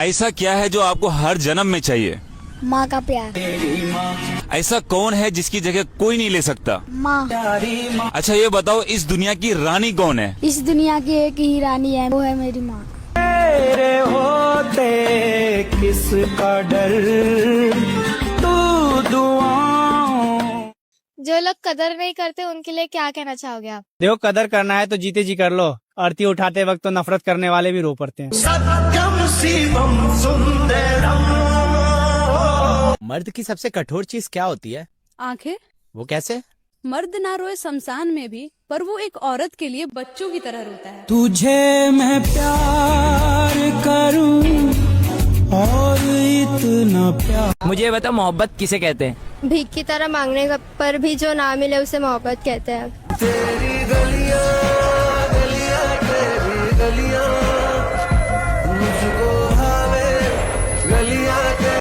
ऐसा क्या है जो आपको हर जन्म में चाहिए? माँ का प्यार। ऐसा कौन है जिसकी जगह कोई नहीं ले सकता? माँ। अच्छा ये बताओ, इस दुनिया की रानी कौन है? इस दुनिया की एक ही रानी है, वो है मेरी माँ। तेरे होते किसका डर, तू दुआओं। जो लोग कदर नहीं करते उनके लिए क्या कहना चाहोगे आप? देखो, कदर करना है तो जीते जी कर लो। आरती उठाते वक्त तो नफरत करने वाले भी रो पड़ते हैं। सत्यम शिवम सुंदरम। मर्द की सबसे कठोर चीज क्या होती है? आंखें। वो कैसे? मर्द ना रोए शमशान में भी, पर वो एक औरत के लिए बच्चों की तरह रोता है। तुझे मैं प्यार करूं और इतना प्यार। मुझे बता, मोहब्बत किसे कहते हैं? भीख की तरह मांगने पर भी जो ना मिले उसे मोहब्बत कहते हैं। तेरी गलियां गलियां तेरी गलियां, मुझको भावे गलियां।